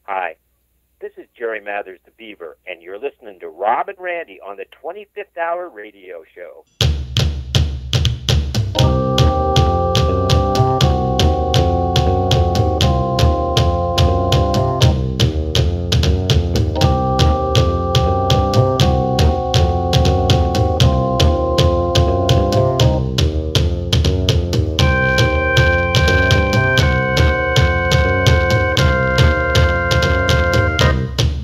Hi, this is Jerry Mathers, the Beaver, and you're listening to Rob and Randy on the 25th Hour Radio Show.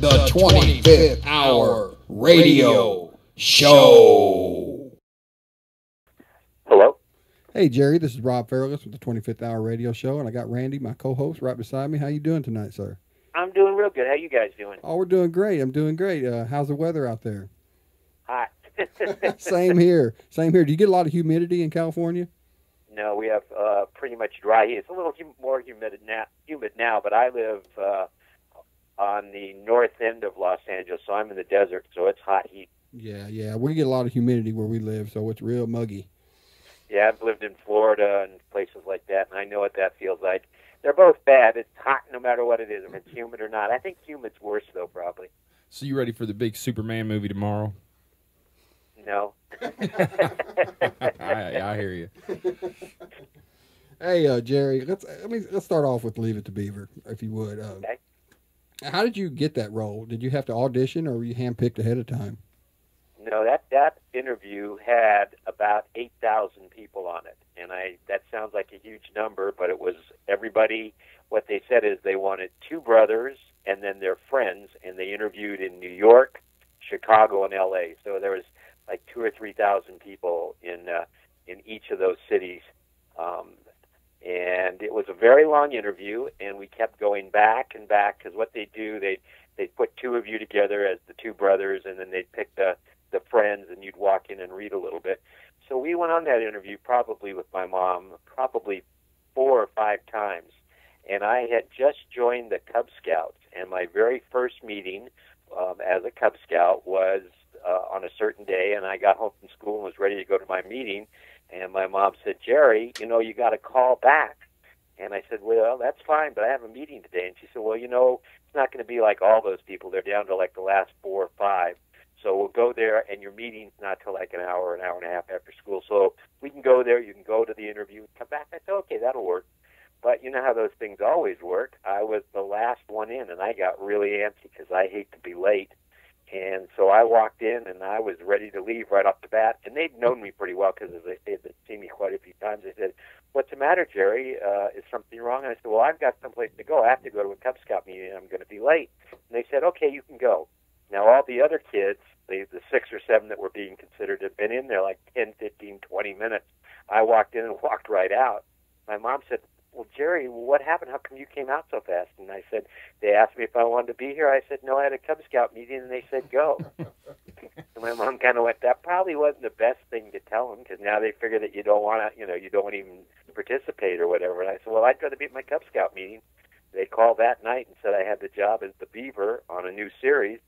The 25th Hour Radio Show. Hello? Hey, Jerry, this is Rob Farragus with the 25th Hour Radio Show, and I got Randy, my co-host, right beside me. How you doing tonight, sir? I'm doing real good. How you guys doing? Oh, we're doing great. I'm doing great. How's the weather out there? Hot. Same here. Same here. Do you get a lot of humidity in California? No, we have pretty much dry heat. It's a little more humid now, but I live on the north end of Los Angeles, so I'm in the desert, so it's hot heat. Yeah. We get a lot of humidity where we live, so it's real muggy. Yeah, I've lived in Florida and places like that, and I know what that feels like. They're both bad. It's hot no matter what it is, if it's humid or not. I think humid's worse, though, probably. So you ready for the big Superman movie tomorrow? No. I hear you. Hey, Jerry, let's start off with Leave It to Beaver, if you would. Okay. How did you get that role? Did you have to audition, or were you handpicked ahead of time? No, that interview had about 8,000 people on it, and that sounds like a huge number, but it was everybody. What they said is they wanted two brothers and then their friends, and they interviewed in New York, Chicago, and L.A. So there was like 2,000 or 3,000 people in each of those cities. And it was a very long interview, and we kept going back and back, because what they do, they'd put two of you together as the two brothers, and then they'd pick the friends, and you'd walk in and read a little bit. So we went on that interview probably with my mom, probably 4 or 5 times. And I had just joined the Cub Scouts, and my very first meeting as a Cub Scout was on a certain day, and I got home from school and was ready to go to my meeting. And my mom said, Jerry, you got to call back. And I said, well, that's fine, but I have a meeting today. And she said, well, it's not going to be like all those people. They're down to like the last 4 or 5. So we'll go there, and your meeting's not till like an hour and a half after school. So we can go there. You can go to the interview and come back. I said, okay, that'll work. But you know how those things always work. I was the last one in, and I got really antsy because I hate to be late. And so I walked in, and I was ready to leave right off the bat. And they'd known me pretty well because, as I say, they'd seen me quite a few times. They said, what's the matter, Jerry? Is something wrong? And I said, well, I've got someplace to go. I have to go to a Cub Scout meeting, and I'm going to be late. And they said, okay, you can go. Now, all the other kids, the 6 or 7 that were being considered, had been in there like 10, 15, 20 minutes. I walked in and walked right out. My mom said, well, Jerry, what happened? How come you came out so fast? And I said, they asked me if I wanted to be here. I said, no, I had a Cub Scout meeting, and they said, go. And my mom kind of went, that probably wasn't the best thing to tell them, because now they figure that you don't want to, you don't even participate or whatever. And I said, well, I'd rather be at my Cub Scout meeting. They called that night and said I had the job as the Beaver on a new series,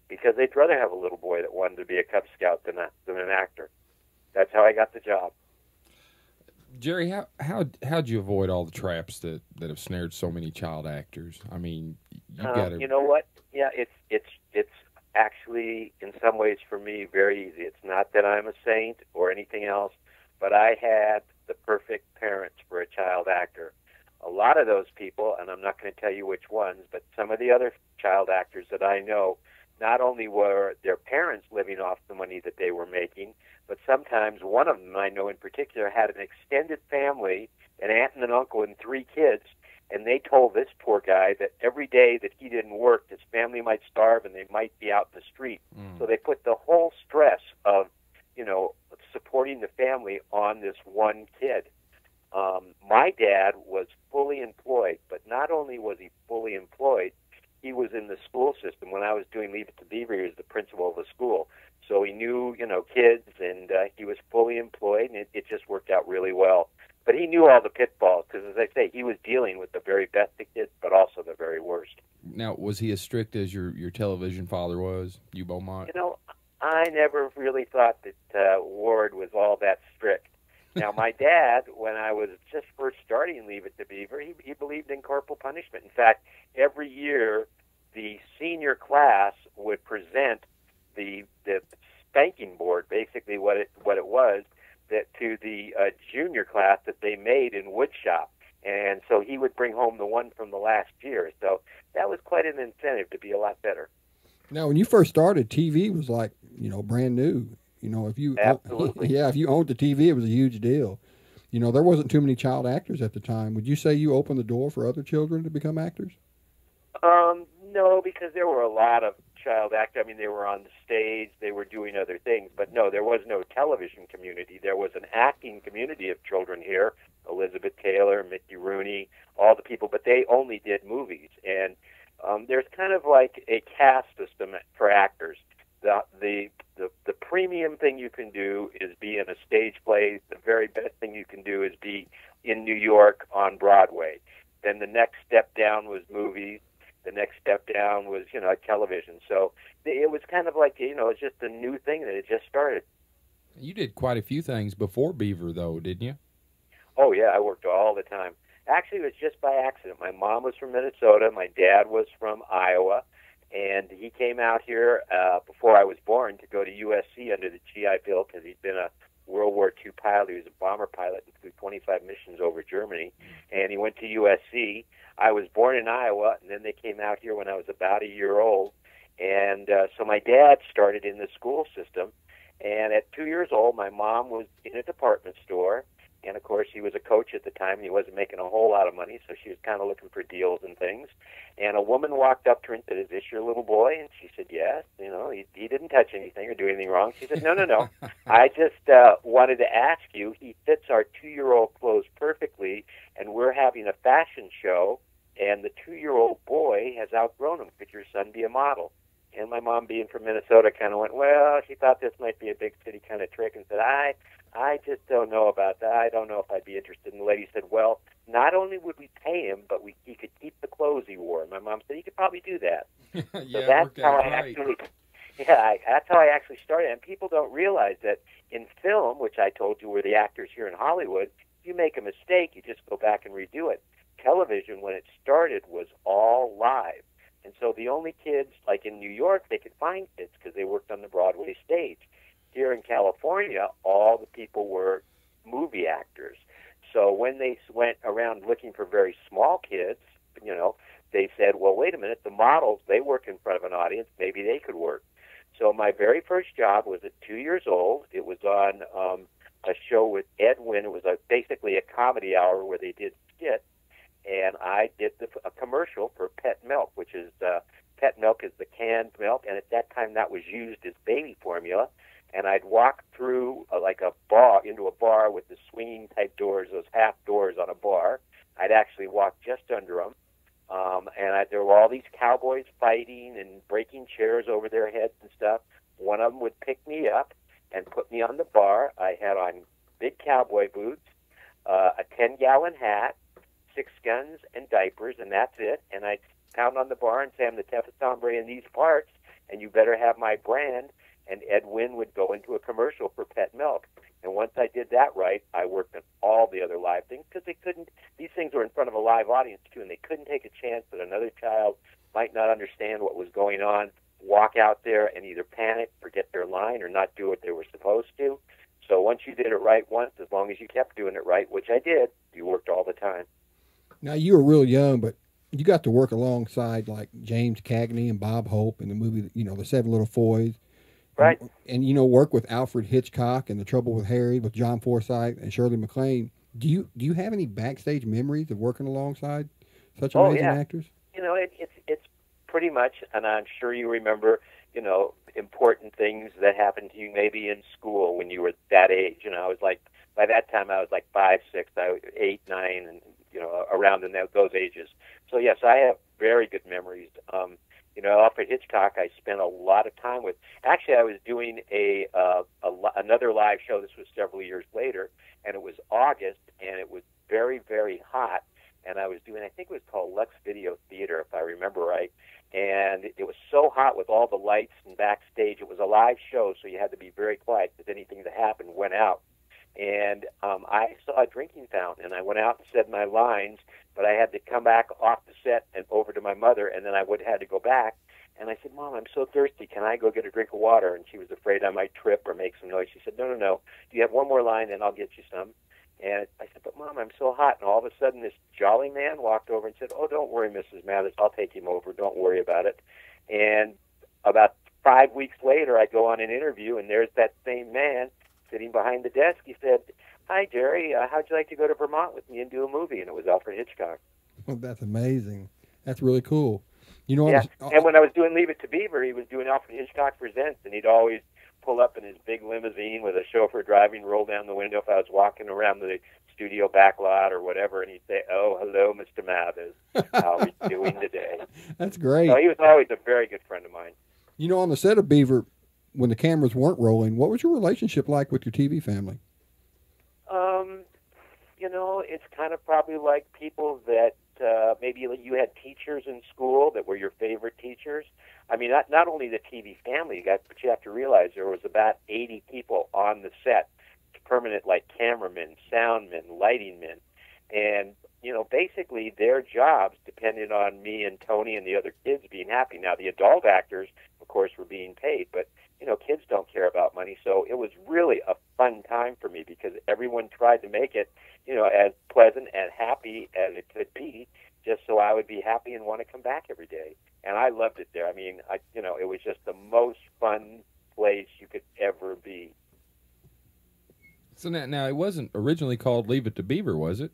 because they'd rather have a little boy that wanted to be a Cub Scout than an actor. That's how I got the job. Jerry, how'd you avoid all the traps that have snared so many child actors? I mean, you know what? Yeah, it's actually in some ways for me very easy. It's not that I'm a saint or anything else, but I had the perfect parents for a child actor. A lot of those people, and I'm not going to tell you which ones, but some of the other child actors that I know, not only were their parents living off the money that they were making, but sometimes one of them I know in particular had an extended family, an aunt and an uncle and 3 kids, and they told this poor guy that every day that he didn't work, his family might starve and they might be out in the street. So they put the whole stress of, supporting the family on this one kid. My dad was fully employed, but not only was he fully employed, he was in the school system. When I was doing Leave It to Beaver, he was the principal of the school. So he knew, kids, and he was fully employed, and it just worked out really well. But he knew all the pitfalls, because, as I say, he was dealing with the very best of kids, but also the very worst. Now, was he as strict as your television father was, you Beaumont? I never really thought that Ward was all that strict. Now, my dad, when I was just first starting Leave It to Beaver, he believed in corporal punishment. In fact, every year the senior class would present the spanking board, basically what it was, that to the junior class that they made in woodshop. And so he would bring home the one from the last year. So that was quite an incentive to be a lot better. Now, when you first started, TV was like, brand new. If you Absolutely. if you owned the TV, it was a huge deal. There wasn't too many child actors at the time. Would you say you opened the door for other children to become actors? No, because there were a lot of child actors. I mean, they were on the stage, they were doing other things, but no, there was no television community. There was an acting community of children here, Elizabeth Taylor, Mickey Rooney, all the people, but they only did movies. And there's kind of like a caste system for actors. The premium thing you can do is be in a stage play. The very best thing you can do is be in New York on Broadway. Then the next step down was movies. The next step down was, television. So it was kind of like, it's just a new thing that had just started. You did quite a few things before Beaver, though, didn't you? Oh, yeah, I worked all the time. Actually, it was just by accident. My mom was from Minnesota. My dad was from Iowa. And he came out here before I was born to go to USC under the GI Bill because he'd been a World War II pilot. He was a bomber pilot and flew 25 missions over Germany. And he went to USC. I was born in Iowa, and then they came out here when I was about a year old. And so my dad started in the school system. And at 2 years old, my mom was in a department store. And, of course, he was a coach at the time, and he wasn't making a whole lot of money, so she was kind of looking for deals and things. And a woman walked up to her and said, "Is this your little boy?" And she said, "Yes." He didn't touch anything or do anything wrong. She said, No. I just wanted to ask you, he fits our 2-year-old clothes perfectly, and we're having a fashion show, and the 2-year-old boy has outgrown him. Could your son be a model? And my mom, being from Minnesota, kind of went, well, she thought this might be a big city kind of trick, and said, I just don't know about that. I don't know if I'd be interested. And the lady said, well, not only would we pay him, but he could keep the clothes he wore. And my mom said, he could probably do that. Yeah, so that's how that's how I actually started. And people don't realize that in film, which I told you were the actors here in Hollywood, if you make a mistake, you just go back and redo it. Television, when it started, was all live. And so the only kids, like in New York, they could find kids because they worked on the Broadway stage. Here in California, all the people were movie actors. So when they went around looking for very small kids, they said, well, wait a minute, the models, they work in front of an audience, maybe they could work. So my very first job was at 2 years old. It was on a show with Ed Wynn. It was basically a comedy hour where they did skits. And I did a commercial for Pet Milk, which is Pet Milk is the canned milk, and at that time that was used as baby formula. And I'd walk through into a bar with the swinging type doors, those half doors on a bar. I'd actually walk just under them, and there were all these cowboys fighting and breaking chairs over their heads and stuff. One of them would pick me up and put me on the bar. I had on big cowboy boots, a 10-gallon hat, 6 guns, and diapers, and that's it. And I'd pound on the bar and say, I'm the toughest hombre in these parts, and you better have my brand. And Ed Wynn would go into a commercial for Pet Milk. And once I did that right, I worked on all the other live things because these things were in front of a live audience too, and they couldn't take a chance that another child might not understand what was going on, walk out there and either panic, forget their line, or not do what they were supposed to. So once you did it right once, as long as you kept doing it right, which I did, you worked all the time. Now, you were real young, but you got to work alongside like James Cagney and Bob Hope in the movie, the Seven Little Foys. Right. And work with Alfred Hitchcock and The Trouble with Harry with John Forsythe and Shirley MacLaine. Do you have any backstage memories of working alongside such amazing actors? It's pretty much, and I'm sure you remember, important things that happened to you maybe in school when you were that age. I was like, by that time I was like 5, 6, 8, 9, and around in those ages. So yes, I have very good memories. Alfred Hitchcock, I spent a lot of time with. Actually, I was doing another live show. This was several years later, and it was August, and it was very, very hot. And I was doing, I think it was called Lux Video Theater, if I remember right. And it was so hot with all the lights and backstage. It was a live show, so you had to be very quiet because anything that happened went out. and I saw a drinking fountain, and I went out and said my lines, but I had to come back off the set and over to my mother, and then I had to go back. And I said, Mom, I'm so thirsty. Can I go get a drink of water? And she was afraid I might trip or make some noise. She said, no. Do you have one more line, and I'll get you some? And I said, but Mom, I'm so hot. And all of a sudden, this jolly man walked over and said, oh, don't worry, Mrs. Mathers. I'll take him over. Don't worry about it. And about 5 weeks later, I go on an interview, and there's that same man sitting behind the desk. He said, hi, Jerry. How'd you like to go to Vermont with me and do a movie? And it was Alfred Hitchcock. Well, that's amazing. That's really cool. You know, yeah. And when I was doing Leave It to Beaver, he was doing Alfred Hitchcock Presents, and he'd always pull up in his big limousine with a chauffeur driving, roll down the window if I was walking around the studio back lot or whatever, and he'd say, oh, hello, Mr. Mathers. How are you doing today? That's great. So he was always a very good friend of mine. You know, on the set of Beaver, when the cameras weren't rolling, what was your relationship like with your TV family? You know, it's kind of probably like people that maybe you had teachers in school that were your favorite teachers. I mean, not only the TV family, but you have to realize there was about 80 people on the set, permanent like cameramen, soundmen, lighting men. And, you know, basically their jobs depended on me and Tony and the other kids being happy. Now, the adult actors, of course, were being paid, but, you know, kids don't care about money. So it was really a fun time for me because everyone tried to make it, you know, as pleasant and happy as it could be, just so I would be happy and want to come back every day. And I loved it there. I mean, it was just the most fun place you could ever be. So now it wasn't originally called Leave It to Beaver, was it?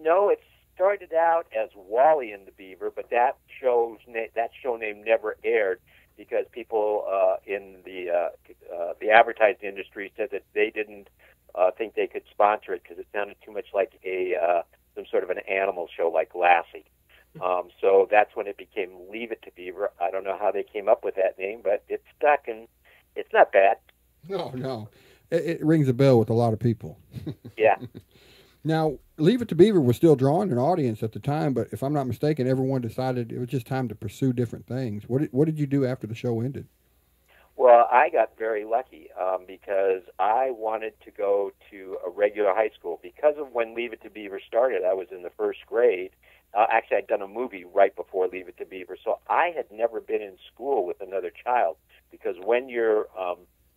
No, it started out as Wally and the Beaver, but that show name never aired because people in the advertising industry said that they didn't think they could sponsor it because it sounded too much like some sort of an animal show like Lassie. So that's when it became Leave It to Beaver. I don't know how they came up with that name, but it stuck, and it's not bad. No. It rings a bell with a lot of people. Yeah. Now, Leave It to Beaver was still drawing an audience at the time, but if I'm not mistaken, everyone decided it was just time to pursue different things. What did you do after the show ended? Well, I got very lucky because I wanted to go to a regular high school. Because of when Leave It to Beaver started, I was in the first grade. Actually, I'd done a movie right before Leave It to Beaver, so I had never been in school with another child because when you're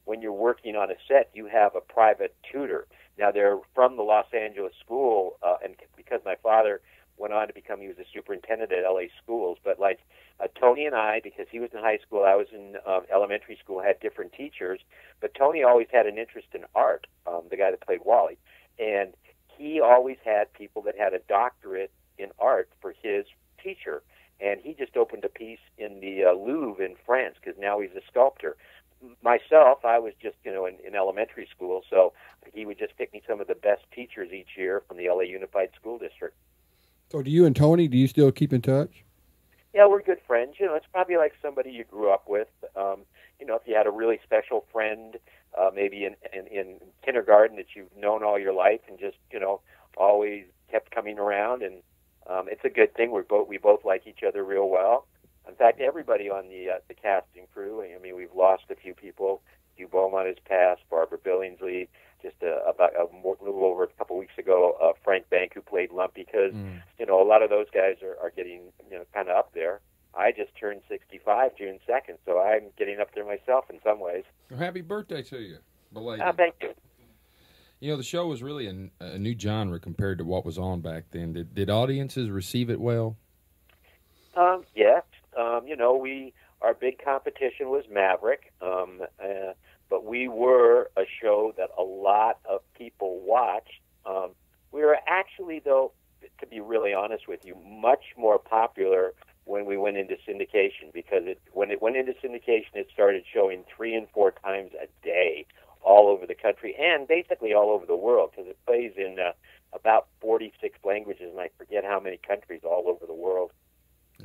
working on a set, you have a private tutor. Now, they're from the Los Angeles school, and because my father went on to he was a superintendent at LA schools, but like Tony and I, because he was in high school, I was in elementary school, had different teachers, but Tony always had an interest in art, the guy that played Wally, and he always had people that had a doctorate in art for his teacher, and he just opened a piece in the Louvre in France because now he's a sculptor. Myself, I was just, in elementary school, so he would just pick me some of the best teachers each year from the LA Unified School District. So do you and Tony, do you still keep in touch? Yeah, we're good friends. It's probably like somebody you grew up with. If you had a really special friend, maybe in kindergarten that you've known all your life and just, always kept coming around, and it's a good thing. We both like each other real well. In fact, everybody on the casting crew, I mean, we've lost a few people. Hugh Beaumont has passed, Barbara Billingsley, just little over a couple weeks ago, Frank Bank, who played Lumpy, because, a lot of those guys are getting, kind of up there. I just turned 65 June 2nd, so I'm getting up there myself in some ways. Well, happy birthday to you, belated. Thank you. The show was really a new genre compared to what was on back then. Did audiences receive it well? Yes. Our big competition was Maverick, but we were a show that a lot of people watched. We were actually, though, to be really honest with you, much more popular when we went into syndication, because when it went into syndication, it started showing 3 and 4 times a day all over the country and basically all over the world, because it plays in about 46 languages, and I forget how many countries all over the world.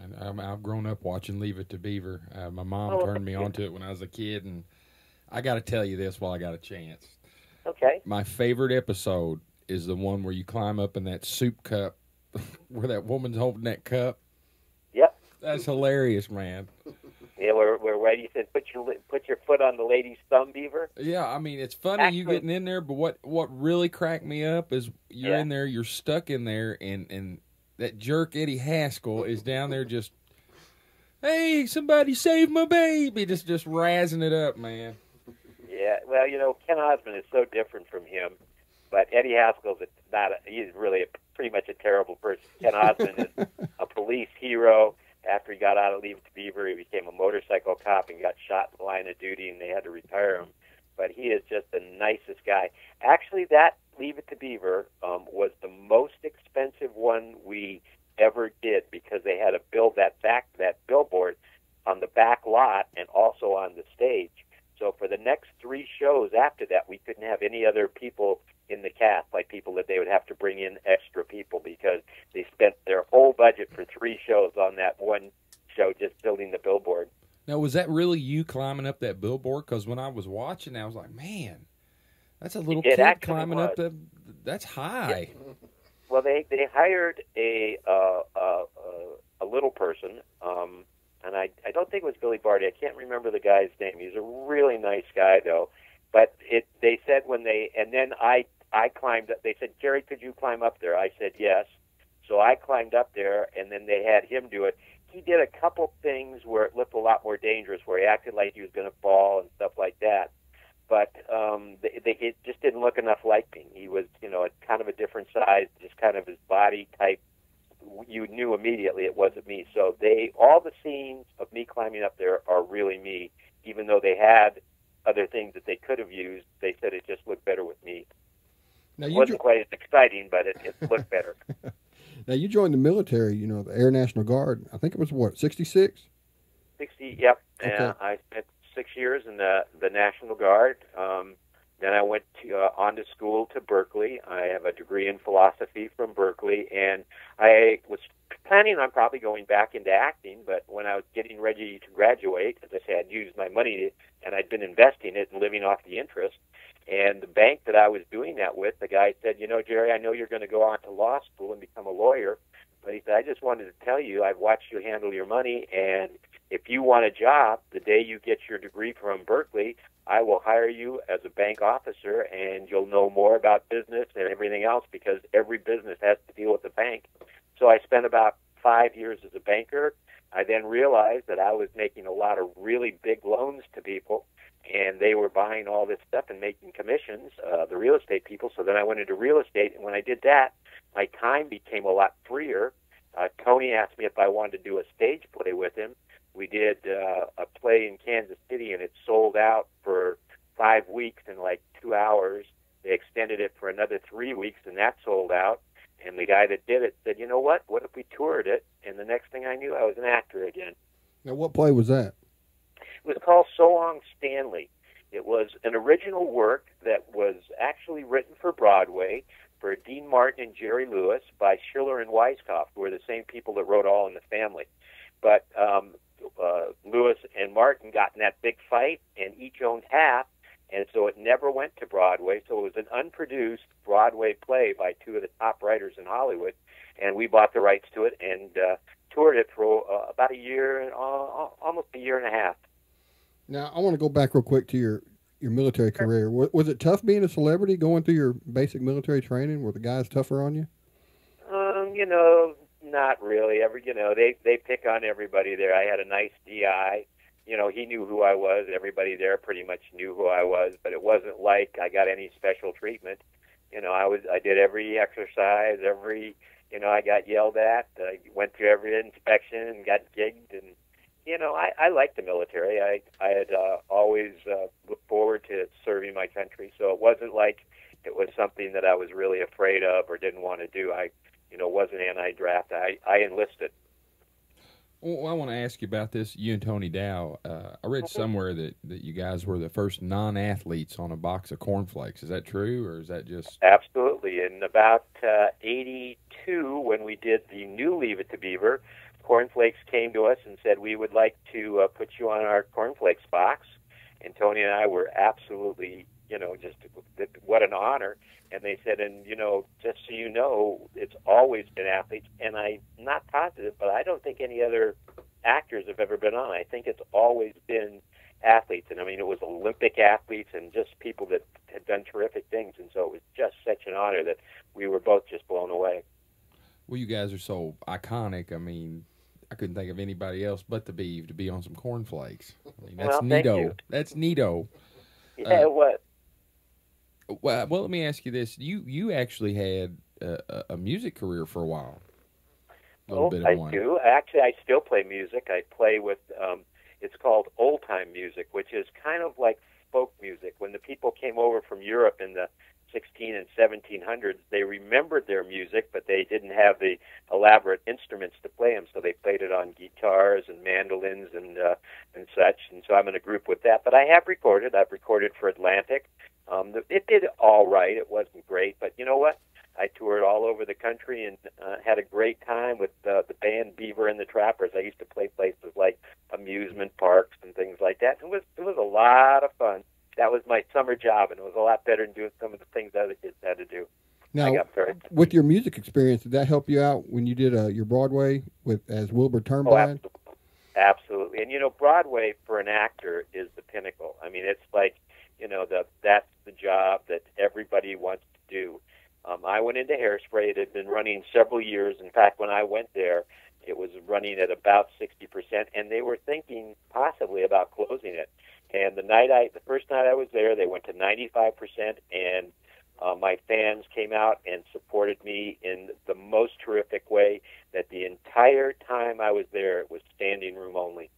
And I've grown up watching Leave It to Beaver. My mom turned me onto it when I was a kid, and I got to tell you this while I got a chance. Okay. My favorite episode is the one where you climb up in that soup cup where that woman's holding that cup. Yep. That's hilarious, man. Yeah, where you said put your foot on the lady's thumb, Beaver. Yeah, I mean, it's funny you getting in there, but what really cracked me up is you're in there, you're stuck in there, and that jerk Eddie Haskell is down there just, hey, somebody save my baby, just razzing it up, man. Yeah, well, Ken Osmond is so different from him, but Eddie Haskell's he's really pretty much a terrible person. Ken Osmond is a police hero. After he got out of Leave It to Beaver, he became a motorcycle cop and got shot in the line of duty, and they had to retire him. But he is just the nicest guy. Actually, that Leave It to Beaver was the most expensive one we ever did because they had to build that billboard on the back lot and also on the stage. So for the next 3 shows after that, we couldn't have any other people in the cast, like people that they would have to bring in extra people because they spent their whole budget for 3 shows on that one show just building the billboard. Now, was that really you climbing up that billboard? Because when I was watching, I was like, man, that's a little kid climbing up that's high. Yeah. Well, they hired a little person, and I don't think it was Billy Barty. I can't remember the guy's name. He's a really nice guy, though. But they said and then I climbed up. They said, Jerry, could you climb up there? I said, yes. So I climbed up there, and then they had him do it. He did a couple things where it looked a lot more dangerous, where he acted like he was going to fall and stuff like that. But it just didn't look enough like me. He was, kind of a different size, just kind of his body type. You knew immediately it wasn't me. So all the scenes of me climbing up there are really me, even though they had other things that they could have used. They said it just looked better with me. Now, it wasn't quite as exciting, but it looked better. Now, you joined the military, the Air National Guard. I think it was, 66? 60, yep. Okay. And I spent 6 years in the National Guard. Then I went on to school to Berkeley. I have a degree in philosophy from Berkeley, and I was planning on probably going back into acting, but when I was getting ready to graduate, as I said, I'd used my money, and I'd been investing it and living off the interest. And the bank that I was doing that with, the guy said, Jerry, I know you're going to go on to law school and become a lawyer, but he said, I just wanted to tell you, I've watched you handle your money, and if you want a job, the day you get your degree from Berkeley, I will hire you as a bank officer, and you'll know more about business and everything else because every business has to deal with the bank. So I spent about 5 years as a banker. I then realized that I was making a lot of really big loans to people, and they were buying all this stuff and making commissions, the real estate people. So then I went into real estate, and when I did that, my time became a lot freer. Tony asked me if I wanted to do a stage play with him. We did a play in Kansas City, and it sold out for 5 weeks in like 2 hours. They extended it for another 3 weeks, and that sold out. And the guy that did it said, what if we toured it? And the next thing I knew, I was an actor again. Now, what play was that? It was called So Long Stanley. It was an original work that was actually written for Broadway for Dean Martin and Jerry Lewis by Schiller and Weisskopf, who were the same people that wrote All in the Family. But Lewis and Martin got in that big fight, and each owned half, and so it never went to Broadway. So it was an unproduced Broadway play by 2 of the top writers in Hollywood, and we bought the rights to it and toured it for about a year, almost a year and a half. Now, I want to go back real quick to your military career. Was it tough being a celebrity, going through your basic military training? Were the guys tougher on you? Not really. They pick on everybody there. I had a nice DI. He knew who I was. Everybody there pretty much knew who I was, but it wasn't like I got any special treatment. I did every exercise, I got yelled at. I went through every inspection and got jigged, and I liked the military. I had always looked forward to serving my country, so it wasn't like it was something that I was really afraid of or didn't want to do. I wasn't anti-draft. I enlisted. Well, I want to ask you about this, you and Tony Dow. I read somewhere that you guys were the first non-athletes on a box of cornflakes. Is that true, or is that just... Absolutely. In about 82, when we did the new Leave It to Beaver, Cornflakes came to us and said, we would like to put you on our Cornflakes box. And Tony and I were absolutely, just what an honor. And they said, and, just so you know, it's always been athletes. And I'm not positive, but I don't think any other actors have ever been on. I think it's always been athletes, and I mean, it was Olympic athletes and just people that had done terrific things, and so it was just such an honor that we were both just blown away. Well, you guys are so iconic. I mean, I couldn't think of anybody else but the Beav to be on some cornflakes. I mean, that's neato. That's neato. Yeah, it was. Well, let me ask you this: you actually had a music career for a while. I do. Actually, I still play music. I play with. It's called old time music, which is kind of like folk music. When the people came over from Europe in the 16 and 1700s, they remembered their music, but they didn't have the elaborate instruments to play them, so they played it on guitars and mandolins and such. And so I'm in a group with that. But I have recorded. I've recorded for Atlantic. It did all right. It wasn't great, but you know what? I toured all over the country and had a great time with the band Beaver and the Trappers. I used to play places like amusement parks and things like that. It was a lot of fun. That was my summer job, and it was a lot better than doing some of the things other kids had to do. Now, with your music experience, did that help you out when you did your Broadway as Wilbur Turnblad? Oh, absolutely. And, you know, Broadway for an actor is the pinnacle. I mean, it's like, you know, that's the job that everybody wants to do. I went into Hairspray. It had been running several years. In fact, when I went there, it was running at about 60%, and they were thinking possibly about closing it. And the first night I was there, they went to 95%, and my fans came out and supported me in the most terrific way. That the entire time I was there, it was standing room only.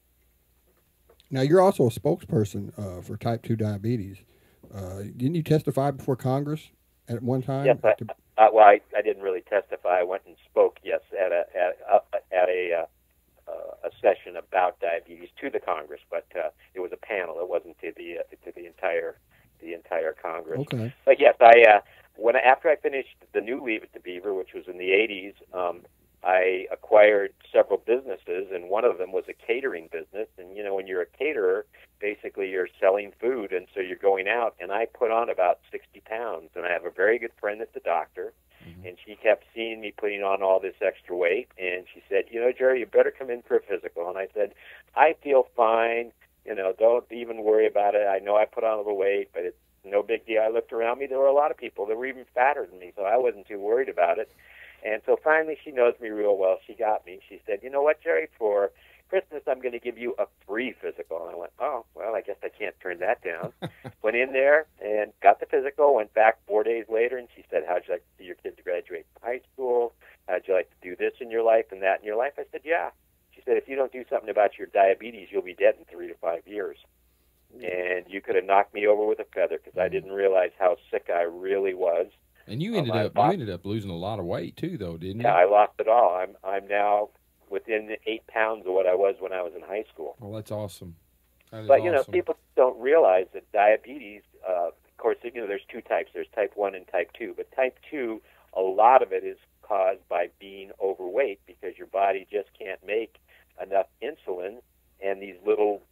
Now, you're also a spokesperson for type 2 diabetes. Didn't you testify before Congress at one time? Yes, I didn't really testify. I went and spoke, yes, at a session about diabetes to the Congress, but it was a panel. It wasn't to the entire Congress. Okay. But yes, after I finished the new Leave It to Beaver, which was in the 80s, I acquired several businesses, and one of them was a catering business. And, you know, when you're a caterer, basically you're selling food, and so you're going out. And I put on about 60 pounds, and I have a very good friend that's a doctor, and she kept seeing me putting on all this extra weight, and she said, you know, Jerry, you better come in for a physical. And I said, I feel fine. You know, don't even worry about it. I know I put on a little weight, but it's no big deal. I looked around me. There were a lot of people that were even fatter than me, so I wasn't too worried about it. And so finally she knows me real well. She got me. She said, you know what, Jerry, for Christmas I'm going to give you a free physical. And I went, oh, well, I guess I can't turn that down. Went in there and got the physical, went back 4 days later, and she said, how'd you like to see your kids graduate from high school? How'd you like to do this in your life and that in your life? I said, yeah. She said, if you don't do something about your diabetes, you'll be dead in 3 to 5 years. And you could have knocked me over with a feather because I didn't realize how sick I really was. And you ended up losing a lot of weight too, though, didn't you? Yeah, I lost it all. I'm now within 8 pounds of what I was when I was in high school. Well, that's awesome. But you know, people don't realize that diabetes. Of course, you know, there's two types. There's type 1 and type 2. But type 2, a lot of it is caused by being overweight because your body just can't make enough insulin, and these little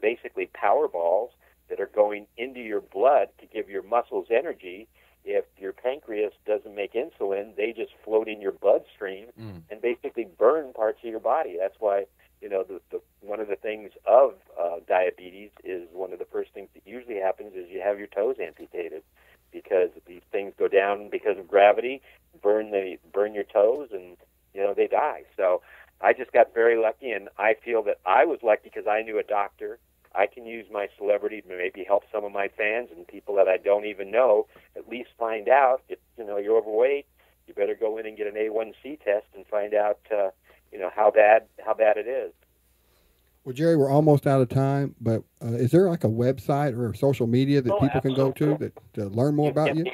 basically power balls that are going into your blood to give your muscles energy. If your pancreas doesn't make insulin, they just float in your bloodstream and basically burn parts of your body. That's why, you know, the one of the things of diabetes is one of the first things that usually happens is you have your toes amputated because these things go down because of gravity, burn your toes, and, you know, they die. So I just got very lucky, and I feel that I was lucky because I knew a doctor. I can use my celebrity to maybe help some of my fans and people that I don't even know at least find out if, you know, you're overweight. You better go in and get an A1C test and find out, you know, how bad it is. Well, Jerry, we're almost out of time, but is there like a website or social media that people can go to to learn more about you?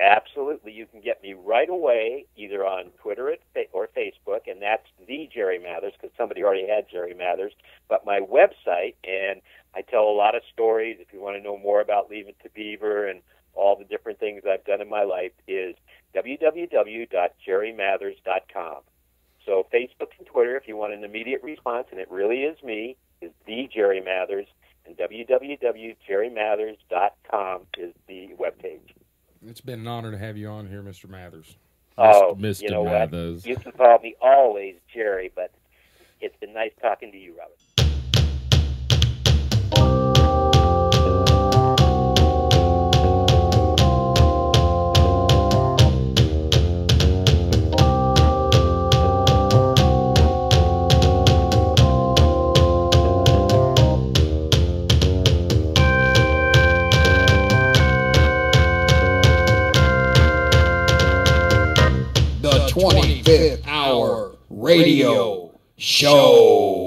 Absolutely. You can get me right away either on Twitter or Facebook, and that's the Jerry Mathers because somebody already had Jerry Mathers. But my website, and I tell a lot of stories if you want to know more about Leave It to Beaver and all the different things I've done in my life, is www.jerrymathers.com. So Facebook and Twitter, if you want an immediate response, and it really is me, is the Jerry Mathers, and www.jerrymathers.com is the webpage. It's been an honor to have you on here, Mr. Mathers. Oh, Mr. You know Mathers. What? You can call me always Jerry, but It's been nice talking to you, Robert. The 25th Hour Radio Show.